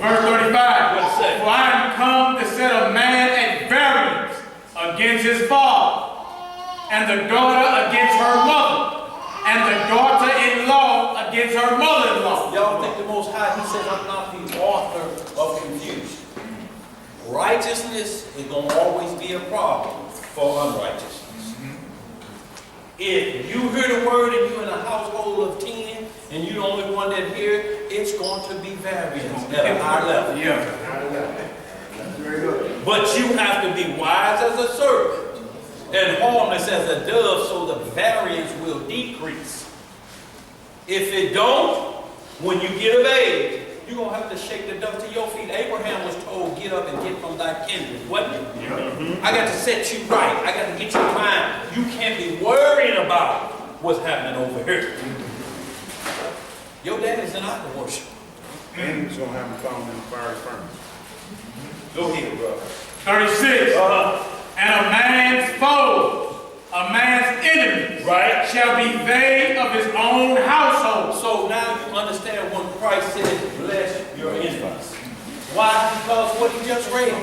Verse 35. What it say? For I am come to set a man at variance against his father, and the daughter against her mother, and the daughter-in-law against her mother-in-law. Y'all think the Most High, he says, I'm not the author of confusion. Righteousness is going to always be a problem for unrighteousness. If you hear the word and you're in a household of 10 and you're the only one that hear it, it's going to be variance at a high level. Yeah. But you have to be wise as a serpent and harmless as a dove, so the variance will decrease. If it don't, when you get of age, you're going to have to shake the dust to your feet. Abraham was told, get up and get from thy kindred, wasn't it? I got to set you right. I got to get your mind. You can't be worrying about what's happening over here. Your daddy's an idol worshiper. And he's going to have him thrown in the fiery furnace. Go ahead, brother. 36. And a man's foe, a man's enemy, Right? shall be they of his own household. So now you understand when Christ said, bless your enemies. Why? Because what he just read.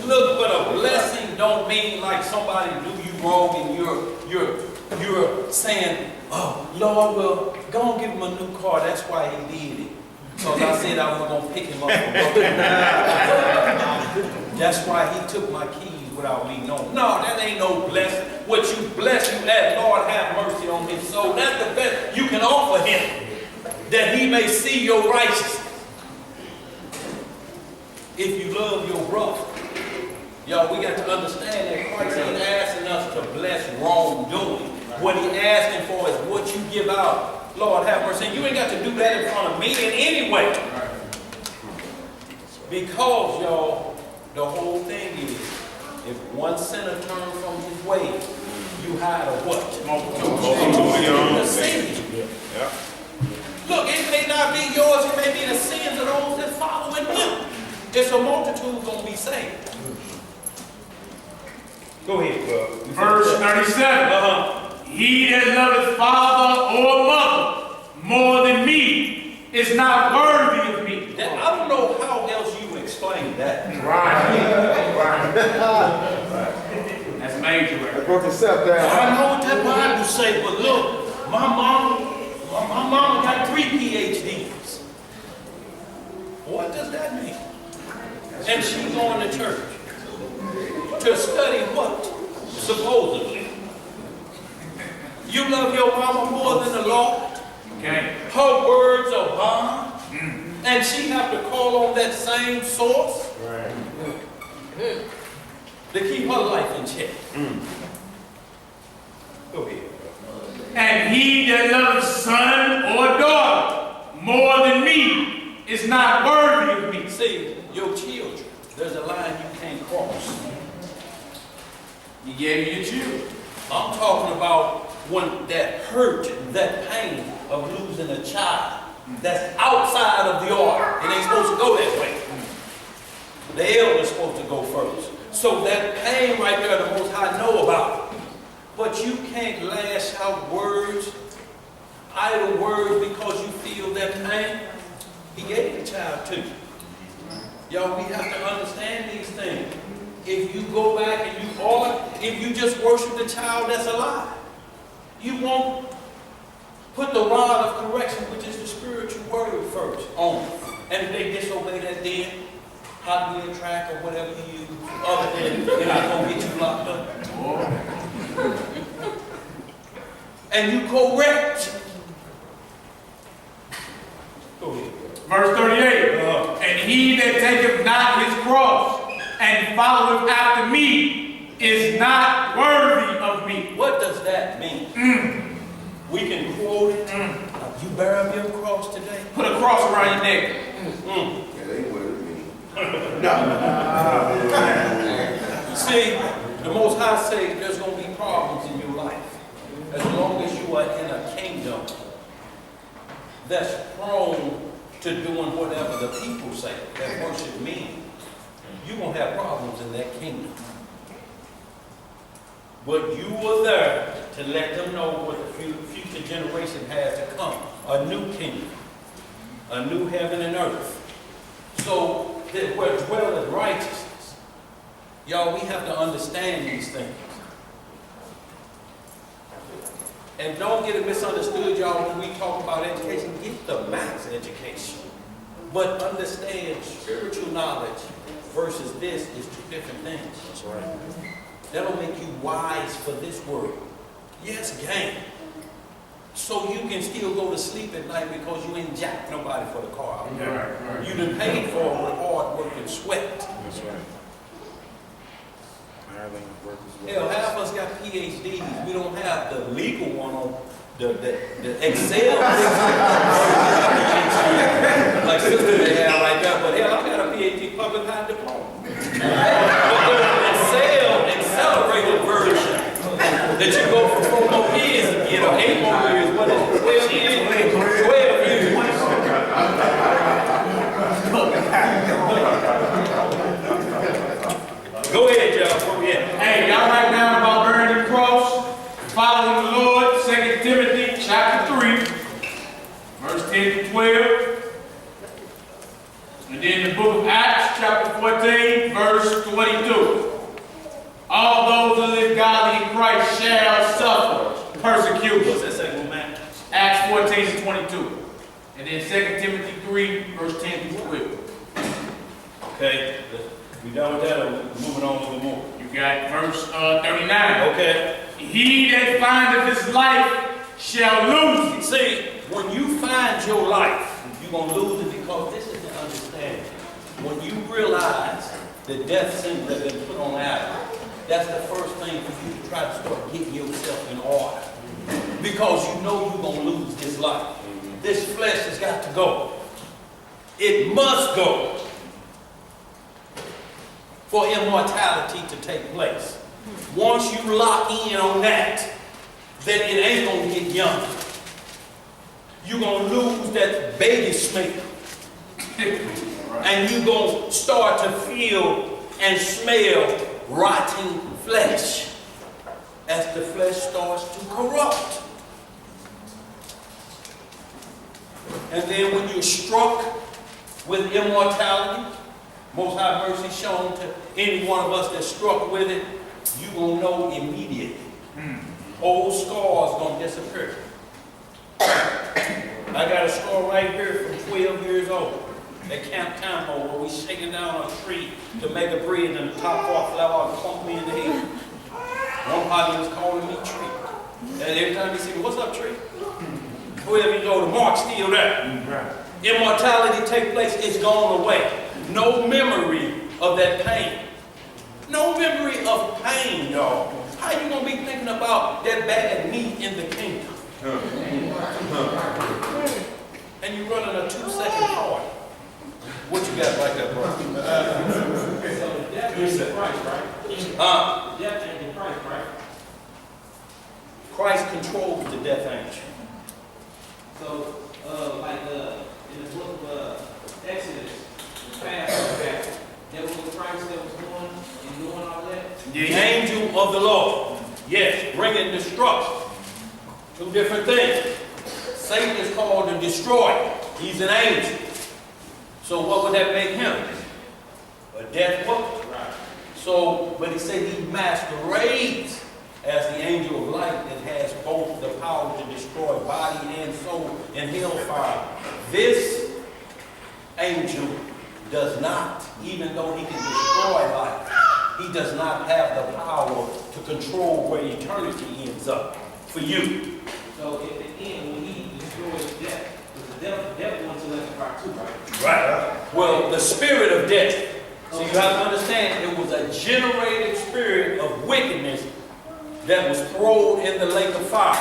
Look, but a blessing don't mean like somebody do you wrong and you're saying, oh, Lord, well, go and give him a new car. That's why he did it. Because I said I was going to pick him up. That's why he took my keys without me knowing. No, that ain't no blessing. What you bless, you ask, Lord, have mercy on his soul. That's the best you can offer him, that he may see your righteousness. If you love your brother. Y'all, we got to understand that Christ ain't asking us to bless wrongdoing. What he asking for is what you give out. Lord, have mercy. And you ain't got to do that in front of me in any way. Because, y'all, the whole thing is, if one sinner turns from his ways, you hide a what? The sin. Look, it may not be yours, it may be the sins of those that follow in him. It's a multitude going to be saved. Go ahead, bro. Verse 37. He that loveth father or mother more than me is not worthy of me. I don't know how else you explain that. Right. That's major. I broke yourself down. I know what that Bible say, but look, my mama got 3 PhDs. What does that mean? And she going to church to study what? Supposedly. You love your mama more than the Lord. Okay. Her words are bond. And she have to call on that same source to keep her life in check. Go ahead. And he that loveth son or daughter more than me is not worthy of me. See, your children, there's a line you can't cross. You gave me your children. I'm talking about when that hurt, that pain of losing a child that's outside of the order. It ain't supposed to go that way. The elder's supposed to go first. So that pain right there, the Most High know about it. But you can't lash out words, idle words, because you feel that pain. He gave the child to you. Y'all, we have to understand these things. If you go back and if you just worship the child, that's a lie. You won't put the rod of correction, which is the spiritual word, first on. And if they disobey that, then hot wheel track or whatever you use, other than they're not going to get you locked up. And you correct. Go ahead. Verse 38. And he that taketh not his cross and followeth after me is not worthy of me. What does that mean? We can quote it. You bear up your cross today. Put a cross around your neck. That ain't what it means. See, the Most High say there's going to be problems in your life. As long as you are in a kingdom that's prone to doing whatever the people say, that worship me, you're going to have problems in that kingdom. But you were there to let them know what the future generation has to come. A new kingdom. A new heaven and earth. So where dwelleth righteousness. Y'all, we have to understand these things. And don't get it misunderstood, y'all, when we talk about education. Get the max education. But understand spiritual knowledge versus this is two different things. That's right. That'll make you wise for this world. Yes, gain. So you can still go to sleep at night because you ain't jacked nobody for the car. Right. You done paid for it with hard work and sweat. That's right. Hell, half of us got PhDs. We don't have the legal one on the Excel. Like sister they have like that. But hell, I got a PhD, public high diploma. But there's an accelerated version that you go for 4 more years and get, or 8 more years. What is it? 12 years? 12 years. Go ahead, y'all. Hey, y'all write down about bearing the cross, following the Lord, 2 Timothy chapter 3, verse 10 to 12. And then the book of Acts chapter 14, verse 22. All those who live godly in Christ shall suffer persecution. What's that second man? Acts 14 to 22. And then 2 Timothy 3, verse 10 to 12. Okay. We done with that, or we moving on a little more? You got verse 39. Okay. He that findeth his life shall lose it. See, when you find your life, you're going to lose it because this is the understanding. When you realize the death sentence that has been put on Adam, that's the first thing for you to try to start getting yourself in order. Because you know you're going to lose this life. This flesh has got to go. It must go for immortality to take place. Once you lock in on that, then it ain't going to get younger. You're going to lose that baby smell. And you're going to start to feel and smell rotting flesh as the flesh starts to corrupt. And then when you're struck with immortality, Most High mercy shown to any one of us that's struck with it, you gonna know immediately. Old scars gonna disappear. I got a scar right here from 12 years old at Camp Tambo where we shaking down a tree to make a bridge and the top part fell out and clunked me in the head. One party was calling me Tree. And every time he see me, what's up, Tree? Wherever you go, the mark's still there. Immortality take place, it's gone away. No memory of that pain. No memory of pain, y'all. How you gonna be thinking about that bad meat in the kingdom? And you running a 2-second party. What you got like that, bro? So death is the Christ, right? Death ain't the Christ, right? Christ controls the death angel. So, in the book of Exodus, the Passover, there was Christ that was going and doing all that. The angel of the Lord. Yes, bringing destruction. Two different things. Satan is called to destroy. He's an angel. So what would that make him? A death worker. Right. So, but he said he masquerades as the angel of light that has both the power to destroy body and soul in hellfire. This angel does not, even though he can destroy life, he does not have the power to control where eternity ends up for you. So at the end, when he destroys death, because the devil wants to let the part too, right? Right. Well, the spirit of death. So you have to understand, it was a generated spirit of wickedness that was thrown in the lake of fire.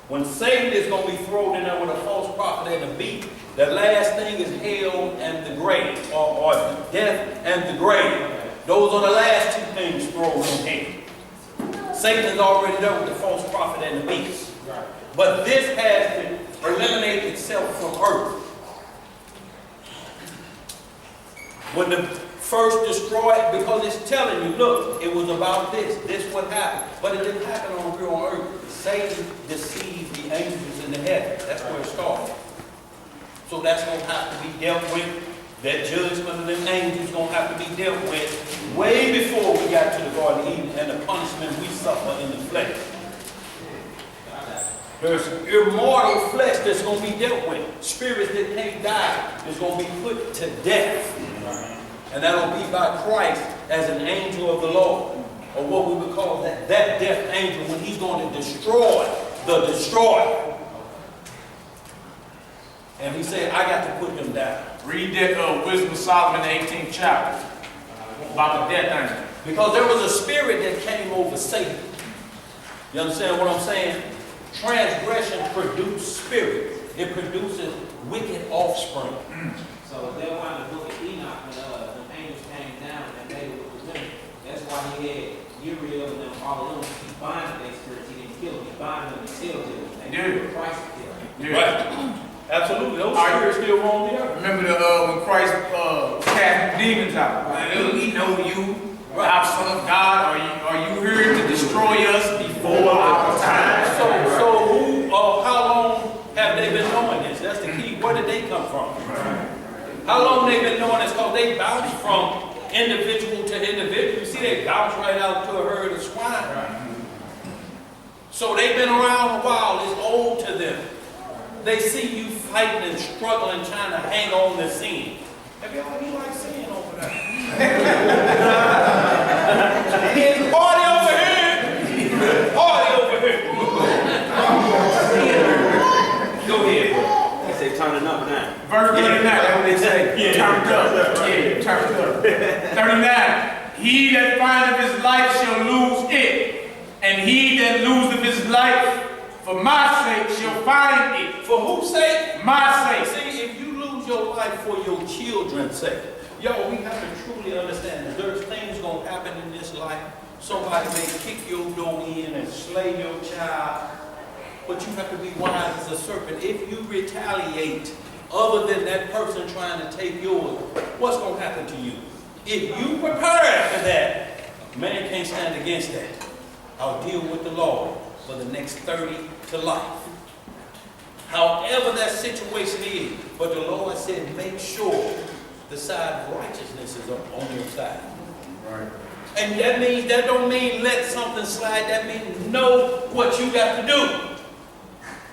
When Satan is going to be thrown in there with a false prophet and a beast, the last thing is hell and the grave, or death and the grave. Those are the last two things thrown in hell. Satan is already there with the false prophet and the beast. Right. But this has to eliminate itself from earth. When the first destroyed, because it's telling you, look, it was about this. This what happened. But it didn't happen on here on earth. Satan deceived the angels in the heaven. That's where it started. So that's going to have to be dealt with. That judgment of them angels going to have to be dealt with way before we got to the Garden of Eden and the punishment we suffer in the flesh. There's immortal flesh that's going to be dealt with. Spirits that can't die is going to be put to death. And that'll be by Christ as an angel of the Lord. Or what we would call that death angel when he's going to destroy the destroyer. And he said, I got to put him down. Read that Wisdom of Solomon, the 18th chapter, about the death angel. Because there was a spirit that came over Satan. You understand what I'm saying? Transgression produces spirit. It produces wicked offspring. So that's why in the book of Enoch, when the angels came down and they were with them, that's why he had Uriel and them, all of them, he binded their spirits. He didn't kill them. He binded them and sealed them. They knew Christ killed them. Right. Absolutely. Those spirits still roam the earth. Remember when Christ cast demons out? We know you, our Son of God. Are you here to destroy us before our time? So who, how long have they been knowing this? That's the key. Where did they come from? How long they been knowing this? Because they bounce from individual to individual. You see, they bounce right out to a herd of swine. So they've been around a while. It's old to them. They see you fighting and struggling, trying to hang on to sin. Have you ever like sin over there? Party over here! Party over here! Go ahead, bro. They say turning up now. Verse 39, that's what they say. Yeah. Turned up. Yeah, turned up. 39. He that findeth his life shall lose it, and he that loseth his life for my sake shall find it. For whose sake? My sake. See, if you lose your life for your children's sake, yo, we have to truly understand that there's things going to happen in this life. Somebody may kick your door in and slay your child, but you have to be wise as a serpent. If you retaliate other than that person trying to take yours, what's going to happen to you? If you prepare for that, man can't stand against that. I'll deal with the Lord for the next 30 to life. However that situation is, but the Lord said, make sure the side of righteousness is up on your side. Right. And that don't mean let something slide. That means know what you got to do.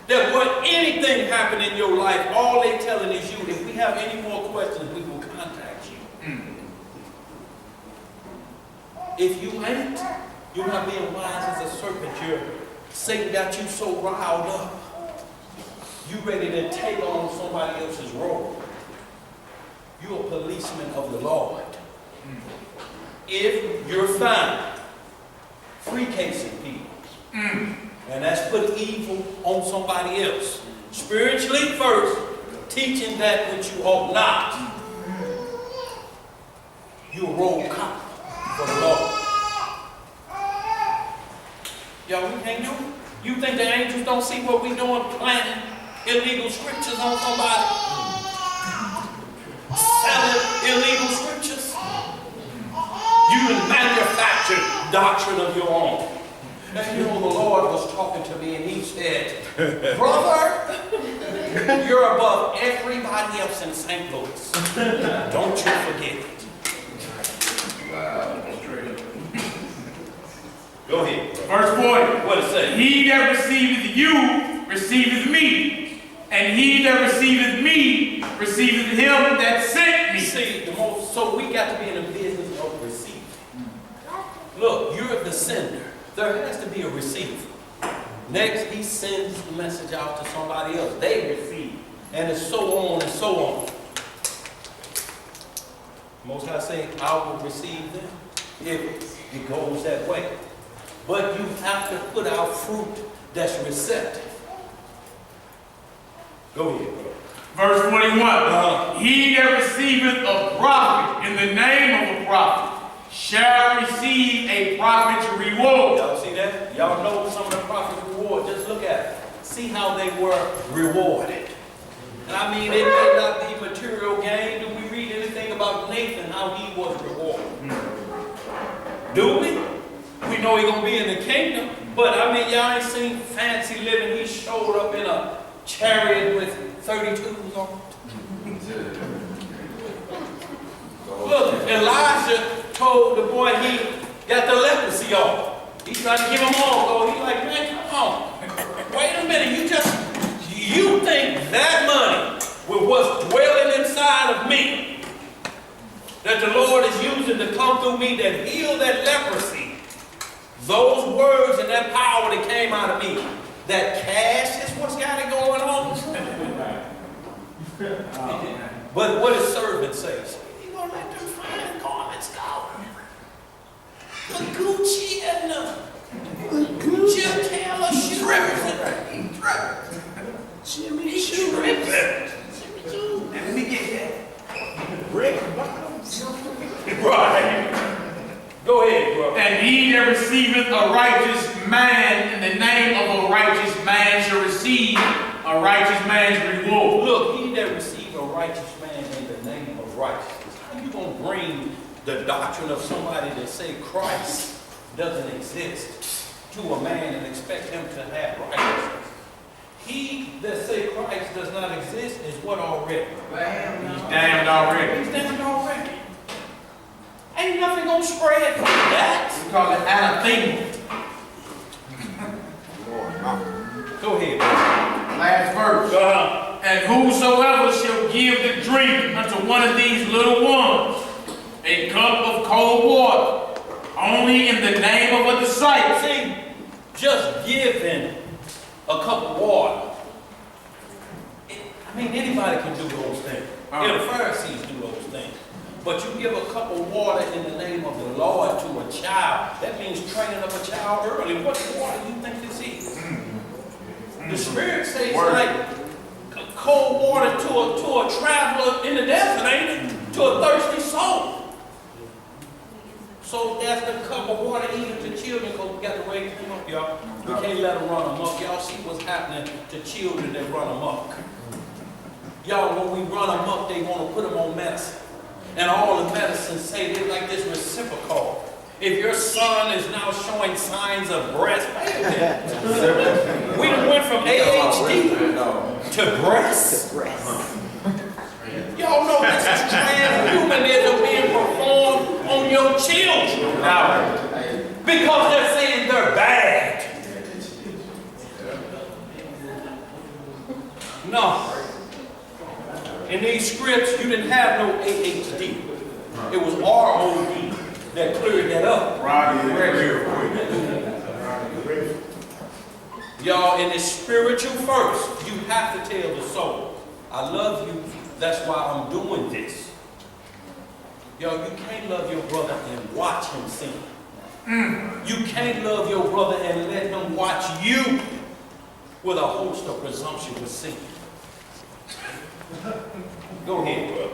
That what anything happen in your life, all they telling is you. If we have any more questions, we will contact you. If you ain't, you're not being wise as a serpent. Satan got you so riled up. You ready to take on somebody else's role. You're a policeman of the Lord. If you're found free casing people, and that's put evil on somebody else, spiritually first, teaching that which you ought not, you're a roll cop for the Lord. Y'all, we can't do it. You think the angels don't see what we doing, planting illegal scriptures on somebody? Selling illegal scriptures? You can manufacture doctrine of your own. And you know, the Lord was talking to me and he said, brother, you're above everybody else in St. Louis. Don't you forget it. Wow, straight up. Go ahead. Verse 40. What it say? He that receiveth you receiveth me, and he that receiveth me receiveth him that sent me. See, so we got to be in the business of receiving. Look, you're the sender. There has to be a receiver. Next, he sends the message out to somebody else. They receive. And it's so on and so on. Most High say, I will receive them if it goes that way. But you have to put out fruit that's receptive. Go ahead, bro. Verse 41. He that receiveth a prophet in the name of a prophet shall receive a prophet's reward. Y'all see that? Y'all know some of the prophet's reward. Just look at it. See how they were rewarded. And I mean, it may not be material gain. Do we read anything about Nathan, how he was rewarded? Do we? We know he's going to be in the kingdom. But I mean, y'all ain't seen fancy living. He showed up in a chariot with 32s on it. Elijah told the boy he got the leprosy off. He tried to give him all. He's like, man, come on. Wait a minute. You think that money with what's dwelling inside of me that the Lord is using to come through me that heal that leprosy, those words and that power that came out of me, that cash is what's got it going on? But what his servant says, he gonna let them fine garments go. The Gucci and the Jim Taylor shoes. Jimmy Choo. Let me get that. Rick Bottoms. Right. Go ahead, bro. And he that receiveth a righteous man in the name of a righteous man shall receive a righteous man's reward. Look, he that receives a righteous man in the name of righteousness. How you gonna bring the doctrine of somebody that say Christ doesn't exist to a man and expect him to have righteousness? He that say Christ does not exist is what already? He's damned already. He's damned already. Ain't nothing gonna spread from that. We call it anathema. Go ahead. Last verse. And whosoever shall give the drink unto one of these little ones a cup of cold water, only in the name of a disciple. See, just giving a cup of water. I mean, anybody can do those things. The Pharisees do those things. But you give a cup of water in the name of the Lord to a child. That means training up a child early. What water do you think this is? The Spirit says like cold water to a traveler in the desert, ain't it? To a thirsty soul. So that's the cup of water even to children, because we got to raise them up, y'all. We can't let them run amok. Y'all see what's happening to children that run amok. Y'all, when we run amok, they want to put them on medicine. And all the medicines say they're like this reciprocal. If your son is now showing signs of breast, we went from ADHD to breast. Y'all know this is transhumanism being performed on your children now because they're saying they're bad. No. In these scripts, you didn't have no ADHD. It was ROD that cleared that up. Y'all, in the spiritual first, you have to tell the soul, I love you, that's why I'm doing this. Y'all, you can't love your brother and watch him sin. You can't love your brother and let him watch you with a host of presumptuous sin. Go ahead, bro.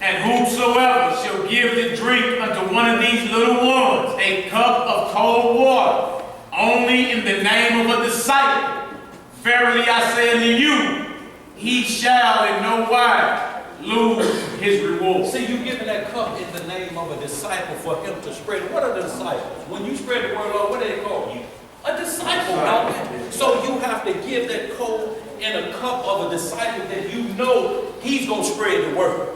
And whosoever shall give the drink unto one of these little ones a cup of cold water, only in the name of a disciple, verily I say unto you, he shall in no wise lose his reward. See, you giving that cup in the name of a disciple for him to spread. What are the disciples? When you spread the word, Lord, what do they call you? A disciple. So you have to give that cold in a cup of a disciple that you know he's going to spread the word.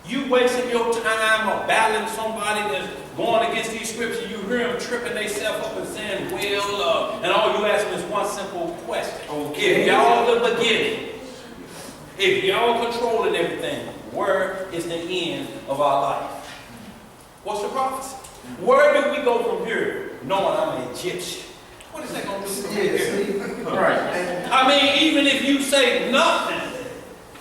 You wasting your time or battling somebody that's going against these scriptures, you hear them tripping themselves up and saying, well, and all you ask them is one simple question. If y'all the beginning, if y'all controlling everything, where is the end of our life? What's the prophecy? Where do we go from here knowing I'm an Egyptian? What is that going to do from here? Right. I mean, even if you say nothing,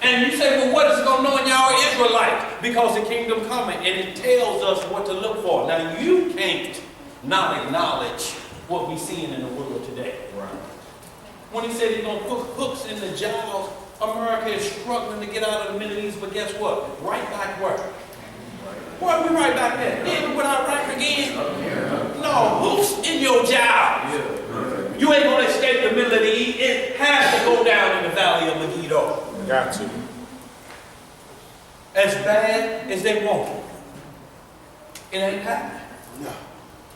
and you say, well, what is it going to know in y'all Israelites? Because the kingdom coming, and it tells us what to look for. Now, you can't not acknowledge what we're seeing in the world today. Right. When he said he's going to put hooks in the jaws, America is struggling to get out of the Middle East, but guess what? Right back where? Where are we right back there? Even with Iraq again? No, hooks in your jaws. You ain't going to escape the middle of the East. It has to go down in the valley of Megiddo. Got to. As bad as they want it. It ain't happening. No.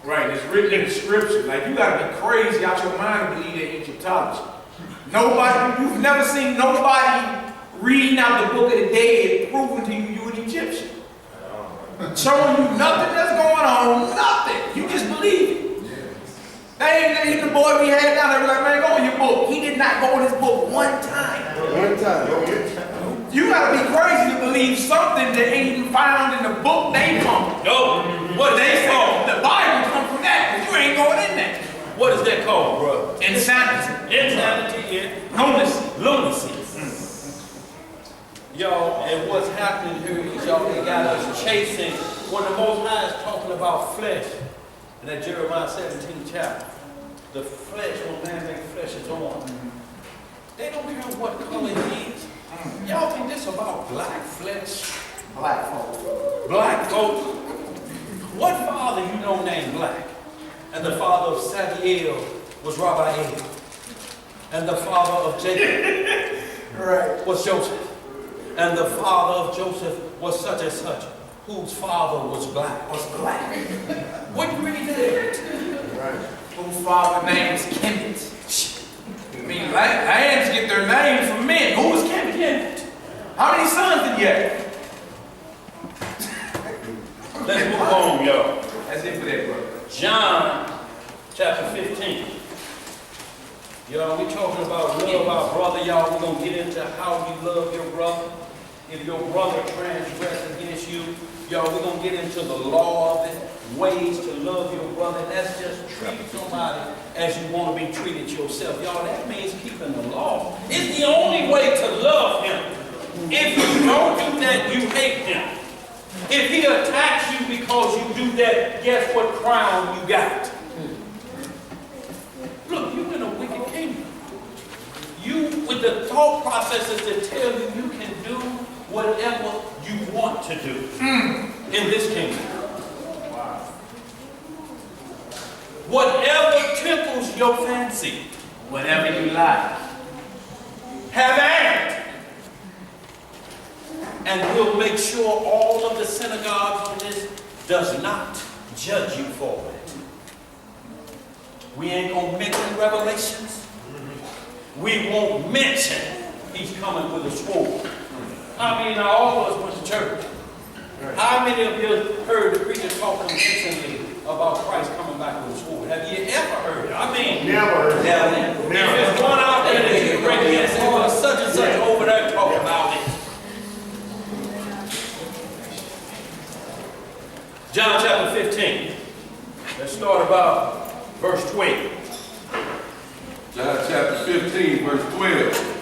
Right, it's written in the scripture. Like, you got to be crazy out your mind to believe in Egyptology. Nobody, you've never seen nobody reading out the book of the dead proving to you you're an Egyptian. showing you nothing that's going on, nothing. You just believe it. They ain't the boy we had down there, we like, man, go in your book. He did not go in his book one time. One time. You gotta be crazy to believe something that ain't even found in the book they come. No. What is that called? The Bible come from that, but you ain't going in there. What is that called, bro? Insanity. Insanity, yeah. Lunacy. Y'all, and what's happening here is y'all, they got us chasing. When the Most High is talking about flesh, in that Jeremiah 17 chapter, the flesh, when man make flesh is on. They don't care what color it is. Y'all think this about black flesh? Black folks. Black folks? What father you know named Black? And the father of Samuel was Rabbi. And the father of Jacob was Joseph. And the father of Joseph was such and such, whose father was black. What you read there? Whose father's name is Kemet. I mean, lambs get their names from men. Who was Kemet? How many sons did he have? Let's move on, y'all. That's it for that, brother. John chapter 15. Y'all, we talking about love our brother, y'all. We're going to get into how you love your brother. If your brother transgress against you, y'all, we're going to get into the law of it, ways to love your brother. And that's just treat somebody as you want to be treated yourself. Y'all, that means keeping the law. It's the only way to love him. If you don't do that, you hate him. If he attacks you because you do that, guess what crown you got? Look, you're in a wicked kingdom. You, with the thought processes that tell you you can do whatever you want to do in this kingdom. Whatever tickles your fancy, Whatever you like. have at it. And we'll make sure all of the synagogues on this does not judge you for it. We ain't gonna mention Revelations. We won't mention he's coming with a sword. I mean, now all of us went to church. How many of you heard the preacher talk convincingly about Christ coming back with a sword? Have you ever heard it? I mean, Never heard. if there's one out there that you can bring in and say, well, such and such over there talking about it. John chapter 15. Let's start about verse 12. John chapter 15, verse 12.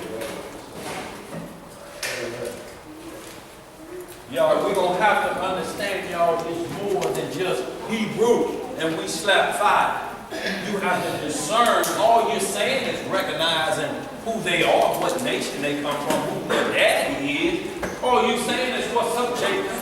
Y'all, we're going to have to understand, y'all, it's more than just Hebrew and we slap five. You have to discern. All you're saying is recognizing who they are, what nation they come from, who their daddy is. All you're saying is, what's up, Jacob?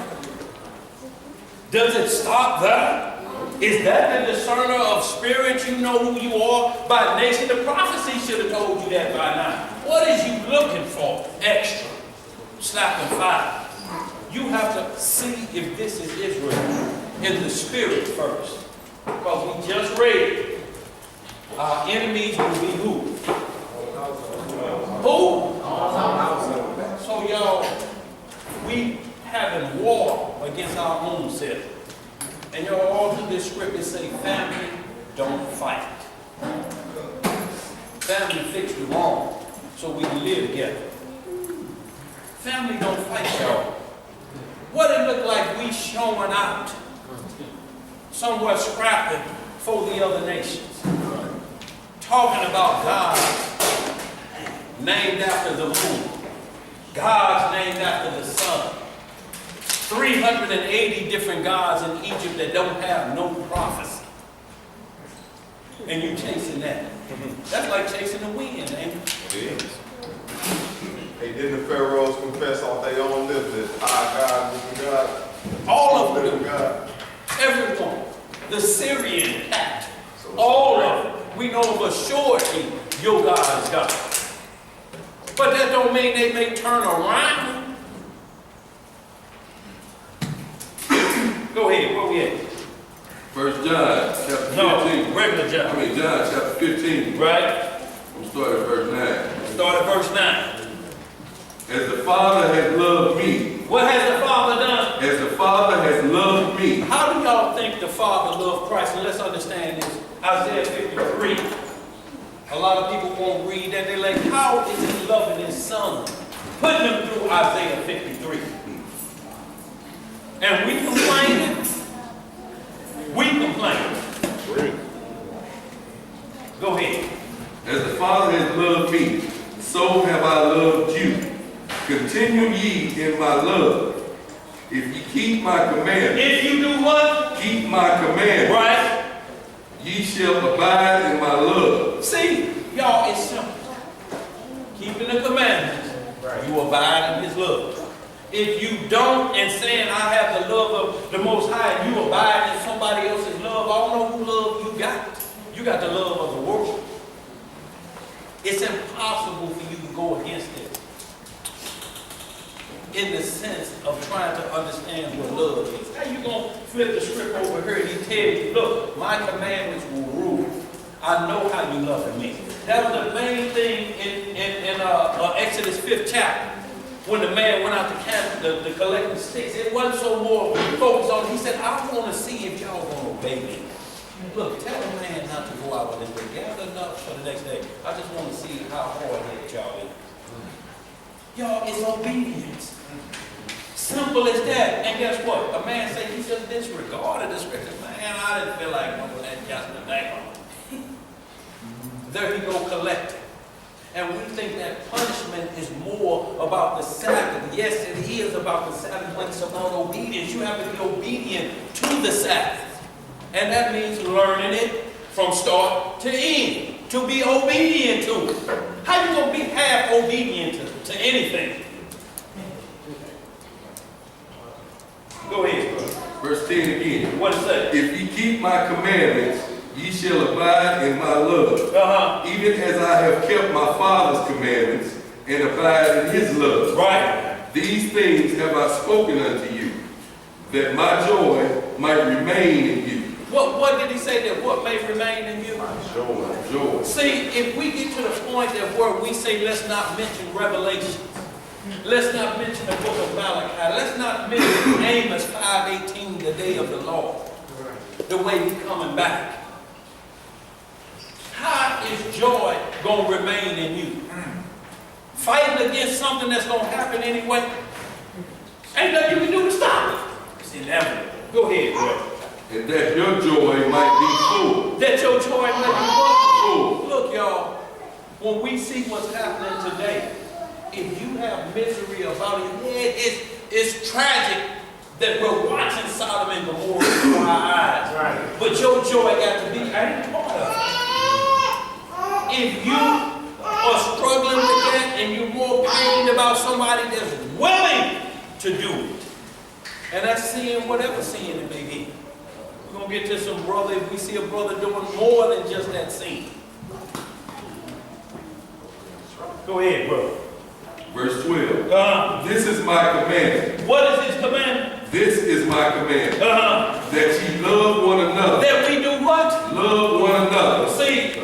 Does it stop there? Is that the discerner of spirit? You know who you are by nation. The prophecy should have told you that by now. What is you looking for extra? Slapping five. You have to see if this is Israel in the spirit first. Because we just read, our enemies will be who? Who? So y'all, we having war against our own self. And y'all, all through this script, it say, family don't fight. Family fix the wrong so we can live together. Family don't fight, y'all. What it look like we showing out somewhere scrapping for the other nations. Talking about gods named after the moon. Gods named after the sun. 380 different gods in Egypt that don't have no prophecy. And you chasing that. That's like chasing the wind, ain't it? It is. Hey, didn't the pharaohs confess off their own lips that our God is God? All of them. God. Everyone. The Syrian cat. All of them. We know of a surety your God is God. But that don't mean they may turn around. Go ahead, where we at? First John chapter 15. No, regular John. John chapter 15. Right? We'll start at verse 9. Start at verse 9. As the Father has loved me. What has the Father done? As the Father has loved Father loved Christ. And let's understand this. Isaiah 53. A lot of people won't read that. They're like, how is he loving his son? Putting him through Isaiah 53. And we complaining. We complain. Go ahead. As the Father has loved me, so have I loved you. Continue ye in my love. If ye keep my commandments. If you do what? Keep my commandments. Right. Ye shall abide in my love. See, y'all, it's simple. Keeping the commandments, you abide in his love. If you don't and saying, I have the love of the Most High, and you abide in somebody else's love, I don't know who love you got. You got the love of the world. It's impossible for you to go against it. In the sense of trying to understand what love is. How you going to flip the script over here and he tell you, look, my commandments will rule. I know how you love me. That was the main thing in Exodus 5th chapter. When the man went out to camp to collect the sticks, it wasn't so more focused on it. He said, I want to see if y'all going to obey me. Look, tell a man not to go out with this day. Gather enough for the next day. I just want to see how hard-headed y'all is. Y'all, it's obedience. Simple as that. And guess what? A man say he just disregarded the scripture. Man, I didn't feel like going that yesterday. There he go collecting. And we think that punishment is more about the Sabbath. Yes, it is about the Sabbath, but it's about obedience. You have to be obedient to the Sabbath. And that means learning it from start to end. To be obedient to it. How you going to be half obedient to anything? Go ahead, brother. Verse 10 again. What it say? If ye keep my commandments, ye shall abide in my love. Even as I have kept my Father's commandments and abide in his love. Right. These things have I spoken unto you, that my joy might remain in you. What did he say that what may remain in you? My joy. Joy. See, if we get to the point that where we say let's not mention Revelation, let's not mention the book of Malachi, let's not mention Amos 5:18, the day of the Lord, the way he's coming back. How is joy going to remain in you? Fighting against something that's going to happen anyway? Ain't nothing you can do to stop it. It's inevitable. Go ahead, bro. And that your joy might be full. That your joy might be what? Full. Look, y'all, when we see what's happening today, if you have misery about it, it's tragic that we're watching Sodom and Gomorrah before our eyes. Right. But your joy got to be ain't part of it. If you are struggling with that and you're more pained about somebody that's willing to do it, and that's sin, whatever sin it may be. We're going to get to some brother, if we see a brother doing more than just that sin. Go ahead, brother. Verse 12. This is my commandment. What is his commandment? This is my commandment. That ye love one another. That we do what? Love one another. See,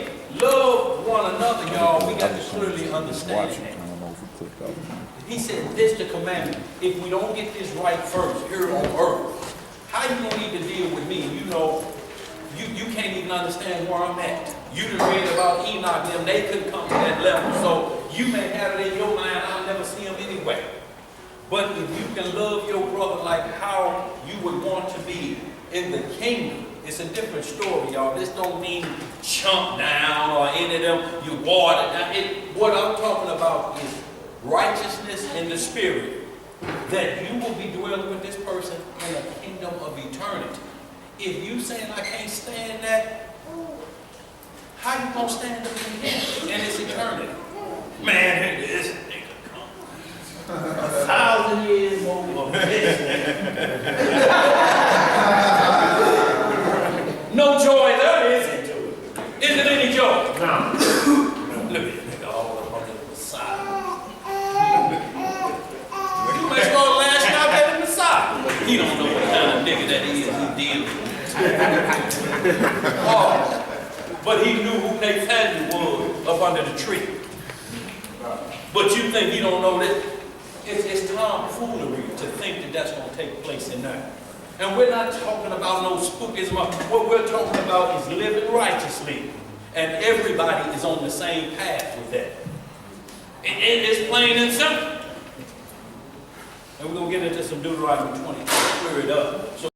love one another, y'all. We got to clearly understand that. He said, this the commandment. If we don't get this right first, here on earth, how you going to even deal with me? You know, you can't even understand where I'm at. You done read about Enoch and them. They couldn't come to that level. So you may have it in your mind, I'll never see them anyway. But if you can love your brother like how you would want to be in the kingdom, it's a different story, y'all. This don't mean chump down or any of them, you water down. What I'm talking about is righteousness in the spirit, that you will be dwelling with this person in a kingdom of eternity. If you saying I can't stand that, how you gonna stand up in its eternity? Man, this nigga come 1,000 years old. No joy there, is it? Is it any joy? No. Look at this nigga all up under the Messiah. You may start lashing out at the Messiah. He don't know what kind of nigga that is he deals with. Oh. But he knew who Nathaniel was up under the tree. But you think he don't know that? It's tomfoolery to think that that's going to take place in there. And we're not talking about no spookism. What we're talking about is living righteously. And everybody is on the same path with that. It's plain and simple. And we're going to get into some Deuteronomy 20 to clear it up. So